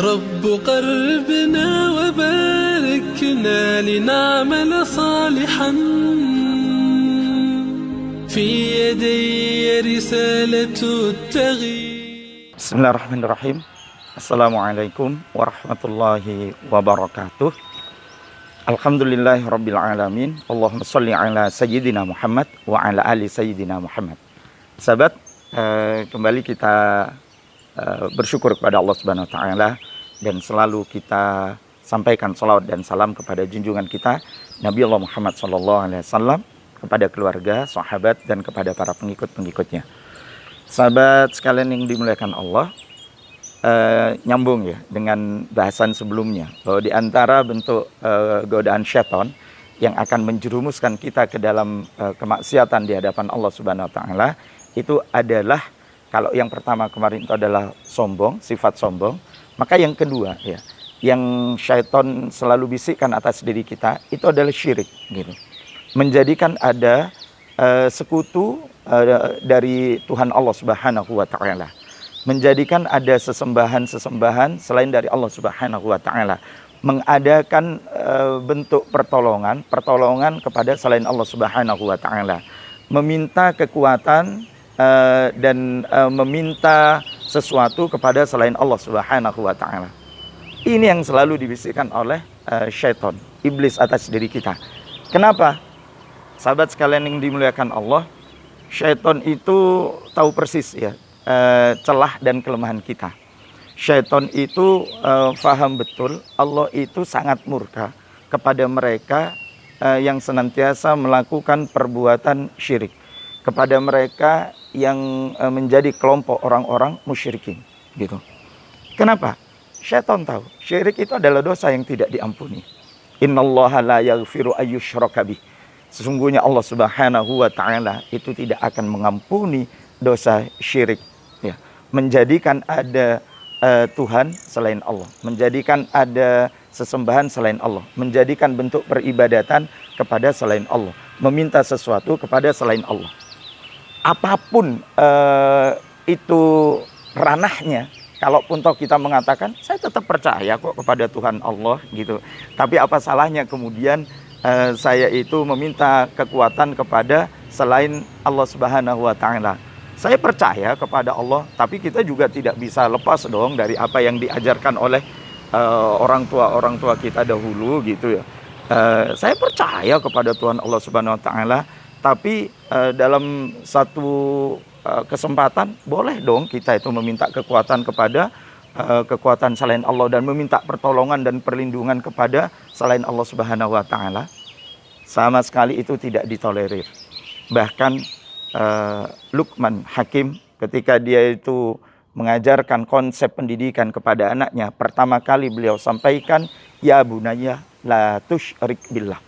رب قربنا وباركنا لنعمل صالحا في يدي رسالة التغيير. بسم الله الرحمن الرحيم. Assalamualaikum warahmatullahi wabarakatuh. Alhamdulillahirabbil alamin. Allahumma shalli ala sayyidina Muhammad wa ala ali sayyidina Muhammad. Sahabat, kembali kita bersyukur kepada Allah Subhanahu wa taala dan selalu kita sampaikan salawat dan salam kepada junjungan kita Nabi Allah Muhammad sallallahu alaihi wasallam, kepada keluarga, sahabat dan kepada para pengikut-pengikutnya. Sahabat sekalian yang dimuliakan Allah, nyambung ya dengan bahasan sebelumnya, bahwa di antara bentuk godaan syaitan yang akan menjerumuskan kita ke dalam kemaksiatan di hadapan Allah Subhanahu wa taala itu adalah, kalau yang pertama kemarin itu adalah sombong, sifat sombong, maka yang kedua ya, yang syaitan selalu bisikkan atas diri kita itu adalah syirik gitu. Menjadikan ada sekutu dari Tuhan Allah Subhanahu wa taala. Menjadikan ada sesembahan-sesembahan selain dari Allah Subhanahu wa taala, mengadakan bentuk pertolongan kepada selain Allah Subhanahu wa taala, meminta kekuatan dan meminta sesuatu kepada selain Allah Subhanahu wa taala. Ini yang selalu dibisikkan oleh syaitan, iblis atas diri kita. Kenapa? Sahabat sekalian yang dimuliakan Allah, syaitan itu tahu persis ya celah dan kelemahan kita. Syaitan itu faham betul Allah itu sangat murka kepada mereka yang senantiasa melakukan perbuatan syirik, kepada mereka yang menjadi kelompok orang-orang musyrikin gitu. Kenapa? Syaitan tahu syirik itu adalah dosa yang tidak diampuni. Innallaha la yaghfiru ayyushraka bih. Sesungguhnya Allah Subhanahu wa taala itu tidak akan mengampuni dosa syirik. Ya, menjadikan ada Tuhan selain Allah, menjadikan ada sesembahan selain Allah, menjadikan bentuk peribadatan kepada selain Allah, meminta sesuatu kepada selain Allah. Apapun itu ranahnya, kalaupun toh kita mengatakan saya tetap percaya kok kepada Tuhan Allah gitu, tapi apa salahnya kemudian saya itu meminta kekuatan kepada selain Allah Subhanahu wa taala. Saya percaya kepada Allah, tapi kita juga tidak bisa lepas dong dari apa yang diajarkan oleh orang tua kita dahulu gitu ya. Saya percaya kepada Tuhan Allah Subhanahu wa taala, tapi dalam satu kesempatan boleh dong kita itu meminta kekuatan kepada kekuatan selain Allah dan meminta pertolongan dan perlindungan kepada selain Allah Subhanahu wa taala. Sama sekali itu tidak ditolerir. Bahkan Luqman Hakim ketika dia itu mengajarkan konsep pendidikan kepada anaknya, pertama kali beliau sampaikan, ya bunayya la tusyrik billah.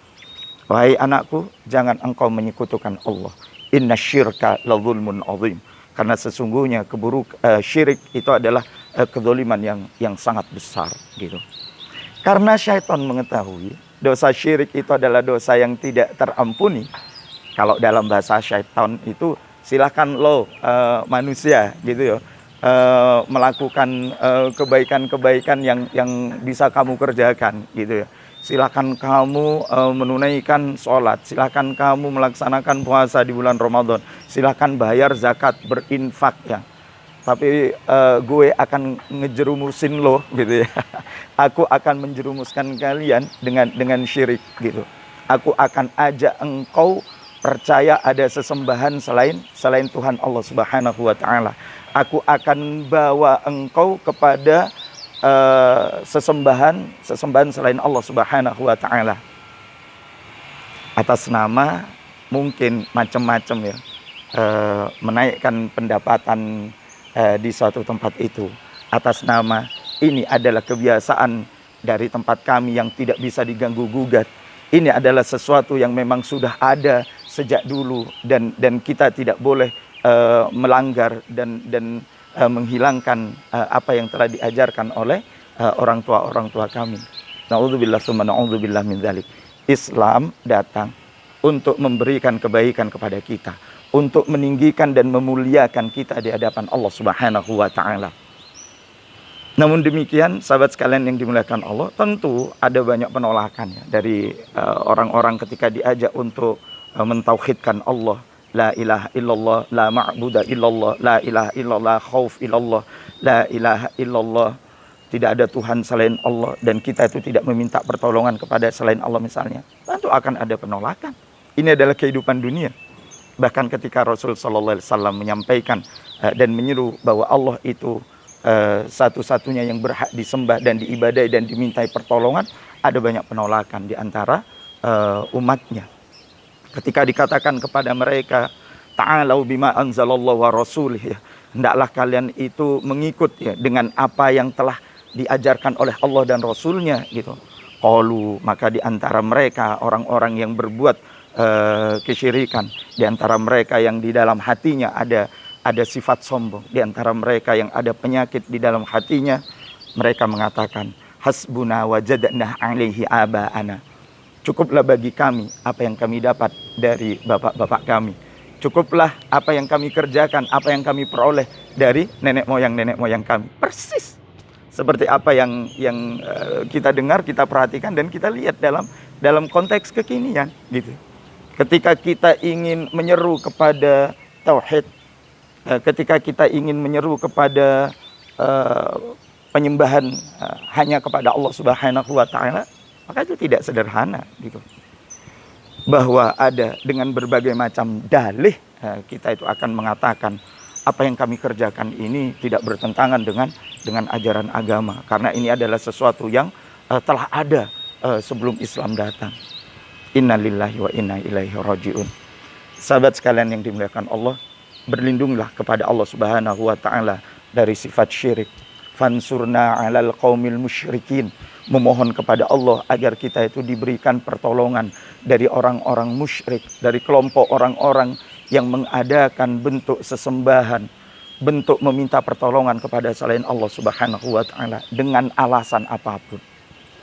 Wahai anakku, jangan engkau menyekutukan Allah. Inna syirka la zulmun azim. Karena sesungguhnya syirik itu adalah kezaliman yang sangat besar gitu. Karena syaitan mengetahui dosa syirik itu adalah dosa yang tidak terampuni. Kalau dalam bahasa syaitan itu silahkan lo manusia gitu ya, melakukan kebaikan-kebaikan yang bisa kamu kerjakan gitu ya. Silahkan kamu menunaikan sholat, silahkan kamu melaksanakan puasa di bulan Ramadan, silahkan bayar zakat, berinfak ya. Tapi gue akan ngejerumusin lo gitu ya. Aku akan menjerumuskan kalian dengan syirik gitu. Aku akan ajak engkau percaya ada sesembahan selain Tuhan Allah Subhanahu wa taala. Aku akan bawa engkau kepada sesembahan selain Allah Subhanahu wa taala. Atas nama mungkin macam-macam ya, menaikkan pendapatan di suatu tempat itu. Atas nama ini adalah kebiasaan dari tempat kami yang tidak bisa diganggu gugat. Ini adalah sesuatu yang memang sudah ada sejak dulu dan kita tidak boleh melanggar dan menghilangkan apa yang telah diajarkan oleh orang tua kami. Na'udzubillah summa na'udzubillah min dzalik. Islam datang untuk memberikan kebaikan kepada kita, untuk meninggikan dan memuliakan kita di hadapan Allah Subhanahu wa taala. Namun demikian, sahabat sekalian yang dimuliakan Allah, tentu ada banyak penolakan ya, dari orang-orang ketika diajak untuk mentauhidkan Allah. La ilaha illallah, la ma'buda illallah, la ilaha illallah, khauf illallah, la ilaha illallah. Tidak ada Tuhan selain Allah, dan kita itu tidak meminta pertolongan kepada selain Allah misalnya. Tentu akan ada penolakan. Ini adalah kehidupan dunia. Bahkan ketika Rasul sallallahu alaihi wasallam menyampaikan dan menyeru bahwa Allah itu satu-satunya yang berhak disembah dan diibadai dan dimintai pertolongan, ada banyak penolakan di antara umatnya. Ketika dikatakan kepada mereka, ta'alau bima anzalallahu wa rasulih, ya, hendaklah kalian itu mengikut ya dengan apa yang telah diajarkan oleh Allah dan Rasulnya gitu. Qalu, maka di antara mereka orang-orang yang berbuat kesyirikan, di antara mereka yang di dalam hatinya ada sifat sombong, di antara mereka yang ada penyakit di dalam hatinya, mereka mengatakan, hasbuna wajadna alaihi aba'ana. Cukuplah bagi kami apa yang kami dapat dari bapak-bapak kami. Cukuplah apa yang kami kerjakan, apa yang kami peroleh dari nenek moyang kami. Persis seperti apa yang kita dengar, kita perhatikan dan kita lihat dalam konteks kekinian gitu. Ketika kita ingin menyeru kepada tauhid, ketika kita ingin menyeru kepada penyembahan hanya kepada Allah Subhanahu wa taala, maka itu tidak sederhana gitu. Bahwa ada dengan berbagai macam dalih kita itu akan mengatakan apa yang kami kerjakan ini tidak bertentangan dengan ajaran agama, karena ini adalah sesuatu yang telah ada sebelum Islam datang. Innalillahi wa inna ilaihi rajiun. Sahabat sekalian yang dimuliakan Allah, berlindunglah kepada Allah Subhanahu wa taala dari sifat syirik. Fansurna 'alal qaumil musyrikin. Memohon kepada Allah agar kita itu diberikan pertolongan dari orang-orang musyrik, dari kelompok orang-orang yang mengadakan bentuk sesembahan, bentuk meminta pertolongan kepada selain Allah Subhanahu wa taala dengan alasan apapun.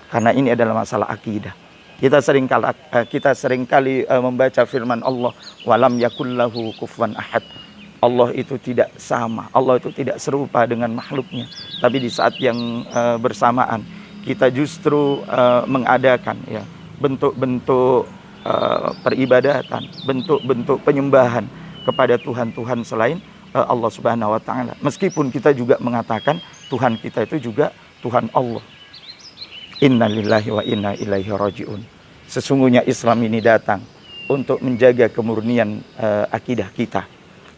Karena ini adalah masalah akidah. Kita seringkali membaca firman Allah, walam yakullahu kufuwan ahad. Allah itu tidak sama, Allah itu tidak serupa dengan makhluknya. Tapi di saat yang bersamaan kita justru mengadakan ya bentuk-bentuk peribadatan, bentuk-bentuk penyembahan kepada Tuhan-Tuhan selain Allah Subhanahu wa taala. Meskipun kita juga mengatakan Tuhan kita itu juga Tuhan Allah. Innalillahi wa inna ilaihi rajiun. Sesungguhnya Islam ini datang untuk menjaga kemurnian akidah kita.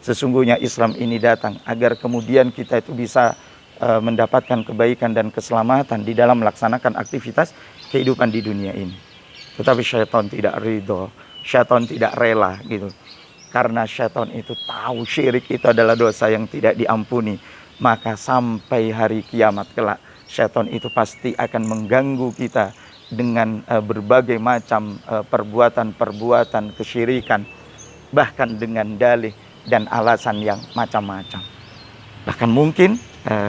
Sesungguhnya Islam ini datang agar kemudian kita itu bisa mendapatkan kebaikan dan keselamatan di dalam melaksanakan aktivitas kehidupan di dunia ini. Tetapi syaitan tidak ridho, syaitan tidak rela gitu. Karena syaitan itu tahu syirik itu adalah dosa yang tidak diampuni. Maka sampai hari kiamat kelak, syaitan itu pasti akan mengganggu kita dengan berbagai macam perbuatan-perbuatan kesyirikan. Bahkan dengan dalih dan alasan yang macam-macam. Bahkan mungkin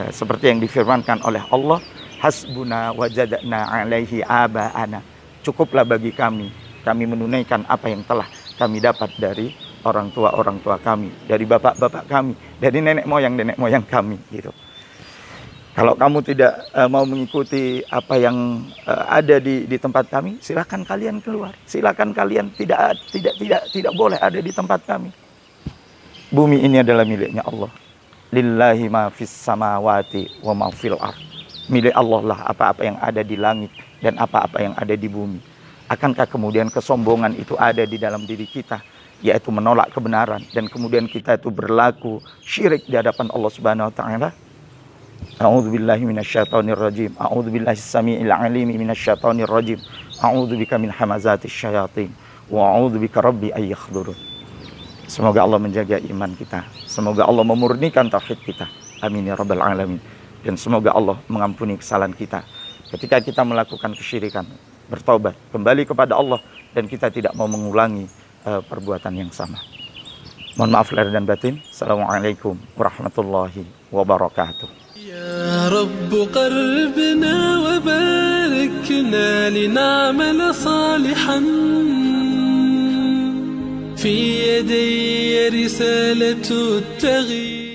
seperti yang difirmankan oleh Allah, hasbuna wajadna alaihi aba'ana. Cukuplah bagi kami menunaikan apa yang telah kami dapat dari orang tua kami, dari bapak-bapak kami, dari nenek moyang kami gitu. Kalau kamu tidak mau mengikuti apa yang ada di tempat kami, silakan kalian keluar. Silakan kalian tidak boleh ada di tempat kami. Bumi ini adalah miliknya Allah. Lillahi ma fis samawati wa ma fil ard. Milik Allah lah apa-apa yang ada di langit dan apa-apa yang ada di bumi. Akankah kemudian kesombongan itu ada di dalam diri kita, yaitu menolak kebenaran, dan kemudian kita itu berlaku syirik di hadapan Allah Subhanahu wa taala? A'udzubillahi minasyaitonir rajim. A'udzubillahi samii'il 'aliim minasyaitonir rajim. A'udzubika min hamazatis syayatin wa a'udzubika rabbi ay yahdurun. Semoga Allah menjaga iman kita. Semoga Allah memurnikan tauhid kita. Amin ya rabbal alamin. Dan semoga Allah mengampuni kesalahan kita ketika kita melakukan kesyirikan, bertobat, kembali kepada Allah, dan kita tidak mau mengulangi perbuatan yang sama. Mohon maaf lahir dan batin. Assalamualaikum warahmatullahi wabarakatuh. Ya Rabb qaribna wa barikna lina'mal salihan. في يدي رسالة التغيير